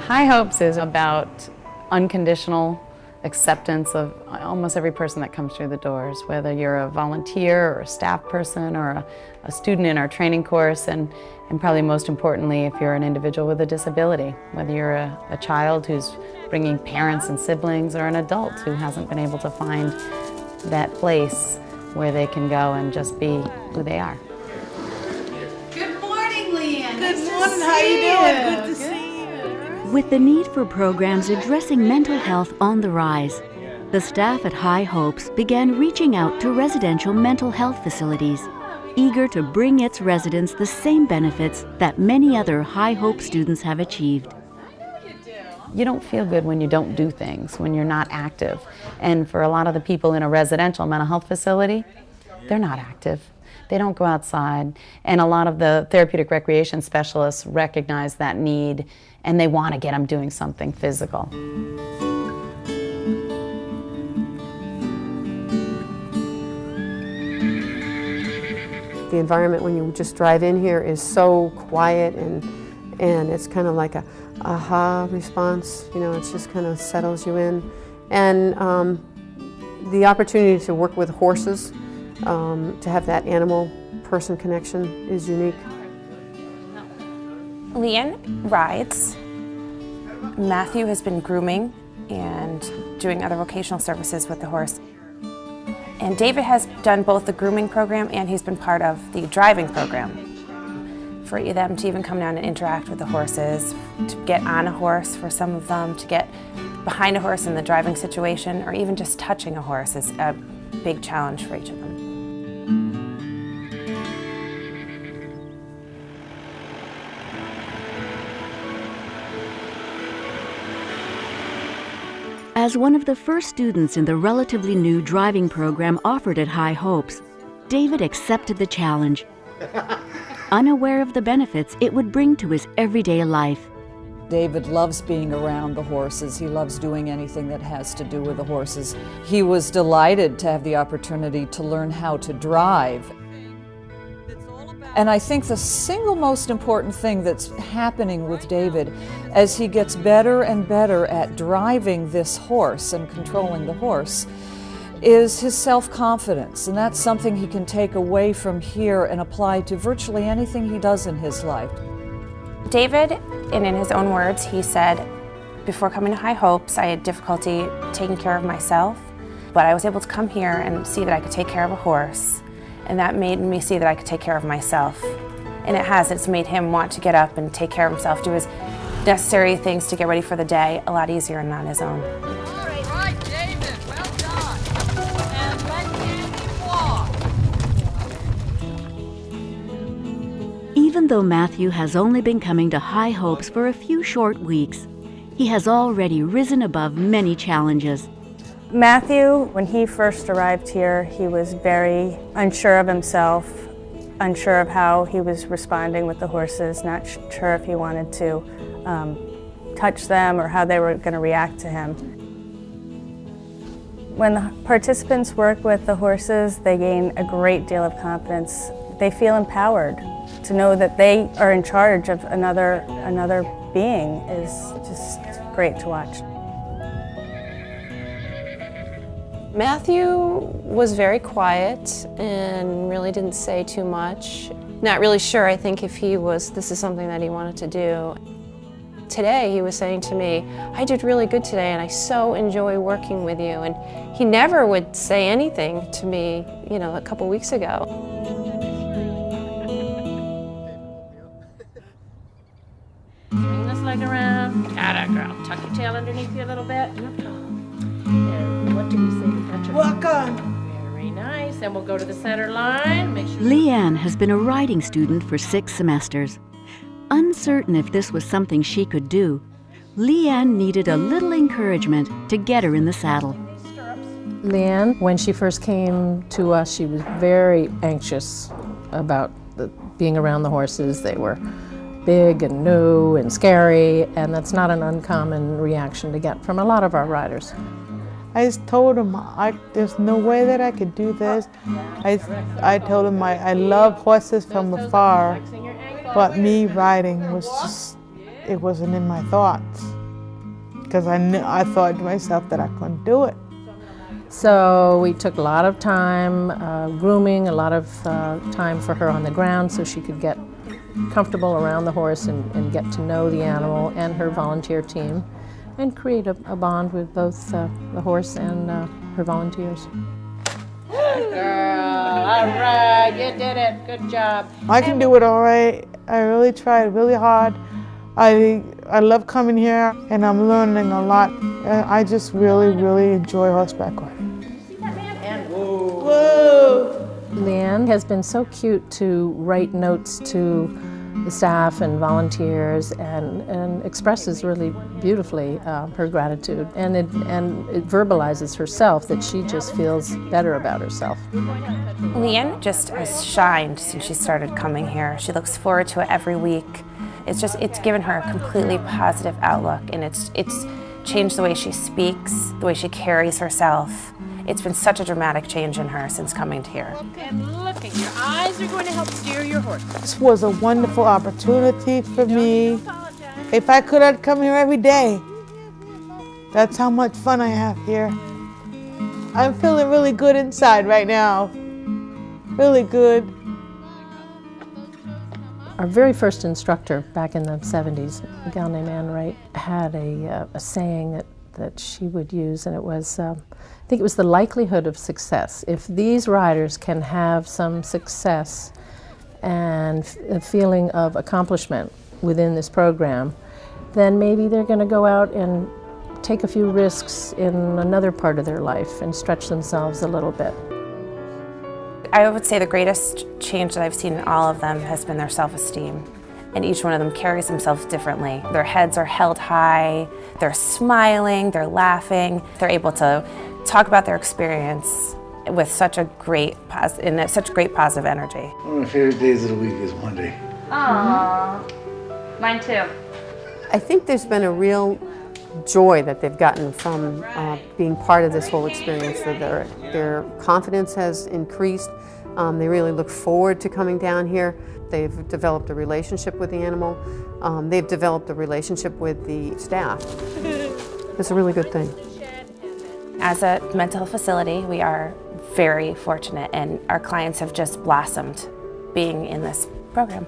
High Hopes is about unconditional acceptance of almost every person that comes through the doors, whether you're a volunteer or a staff person or a student in our training course, and probably most importantly, if you're an individual with a disability, whether you're a child who's bringing parents and siblings or an adult who hasn't been able to find that place where they can go and just be who they are. Good morning, Leanne. Good morning. How you doing? Good to see you. With the need for programs addressing mental health on the rise, the staff at High Hopes began reaching out to residential mental health facilities, eager to bring its residents the same benefits that many other High Hope students have achieved. You don't feel good when you don't do things, when you're not active. And for a lot of the people in a residential mental health facility, they're not active. They don't go outside. And a lot of the therapeutic recreation specialists recognize that need, and they want to get them doing something physical. The environment when you just drive in here is so quiet, and it's kind of like a aha response. You know, it just kind of settles you in. And the opportunity to work with horses, to have that animal-person connection is unique. Leanne rides. Matthew has been grooming and doing other vocational services with the horse. And David has done both the grooming program and he's been part of the driving program. For them to even come down and interact with the horses, to get on a horse for some of them, to get behind a horse in the driving situation, or even just touching a horse is a big challenge for each of them. As one of the first students in the relatively new driving program offered at High Hopes, David accepted the challenge, unaware of the benefits it would bring to his everyday life. David loves being around the horses. He loves doing anything that has to do with the horses. He was delighted to have the opportunity to learn how to drive. And I think the single most important thing that's happening with David as he gets better and better at driving this horse and controlling the horse is his self-confidence. And that's something he can take away from here and apply to virtually anything he does in his life. David, and in his own words, he said, before coming to High Hopes, I had difficulty taking care of myself, but I was able to come here and see that I could take care of a horse. And that made me see that I could take care of myself. And it's made him want to get up and take care of himself, do his necessary things to get ready for the day a lot easier and on his own. All right, David, well done. And let Andy walk. Even though Matthew has only been coming to High Hopes for a few short weeks, he has already risen above many challenges. Matthew, when he first arrived here, he was very unsure of himself, unsure of how he was responding with the horses, not sure if he wanted to touch them or how they were going to react to him. When the participants work with the horses, they gain a great deal of confidence. They feel empowered. To know that they are in charge of another being is just great to watch. Matthew was very quiet and really didn't say too much. Not really sure, I think, if this is something that he wanted to do. Today, he was saying to me, I did really good today and I so enjoy working with you. And he never would say anything to me, you know, a couple weeks ago. Swing this leg around. Atta girl. Tuck your tail underneath you a little bit. And what do we say? Walk on. Very nice. And we'll go to the center line. Make sure. Leanne has been a riding student for 6 semesters. Uncertain if this was something she could do, Leanne needed a little encouragement to get her in the saddle. Leanne, when she first came to us, she was very anxious about being around the horses. They were big and new and scary, and that's not an uncommon reaction to get from a lot of our riders. I just told him there's no way that I could do this. I told him I love horses from afar, but me riding was just, it wasn't in my thoughts. because I thought to myself that I couldn't do it. So we took a lot of time grooming, a lot of time for her on the ground so she could get comfortable around the horse and get to know the animal and her volunteer team and create a bond with both the horse and her volunteers. Good girl, all right, you did it, good job. I can do it all right. I really tried really hard. I love coming here and I'm learning a lot. I just really enjoy horseback riding. Leanne has been so cute to write notes to the staff and volunteers and expresses really beautifully her gratitude. And it verbalizes herself that she just feels better about herself. Leanne just has shined since she started coming here. She looks forward to it every week. It's given her a completely positive outlook, and it's changed the way she speaks, the way she carries herself. It's been such a dramatic change in her since coming here. And look at your eyes are going to help steer your horse. This was a wonderful opportunity for me. If I could, I'd come here every day. That's how much fun I have here. I'm feeling really good inside right now. Really good. Our very first instructor back in the 70s, a gal named Ann Wright, had a saying that she would use, and it was, I think it was the likelihood of success. If these riders can have some success and a feeling of accomplishment within this program, then maybe they're going to go out and take a few risks in another part of their life and stretch themselves a little bit. I would say the greatest change that I've seen in all of them has been their self-esteem. And each one of them carries themselves differently. Their heads are held high, they're smiling, they're laughing, they're able to talk about their experience with such great positive energy. One of my favorite days of the week is Monday. Aww, mine too. I think there's been a real joy that they've gotten from being part of this whole experience. That their confidence has increased. They really look forward to coming down here. They've developed a relationship with the animal. They've developed a relationship with the staff. It's a really good thing. As a mental health facility, we are very fortunate, and our clients have just blossomed being in this program.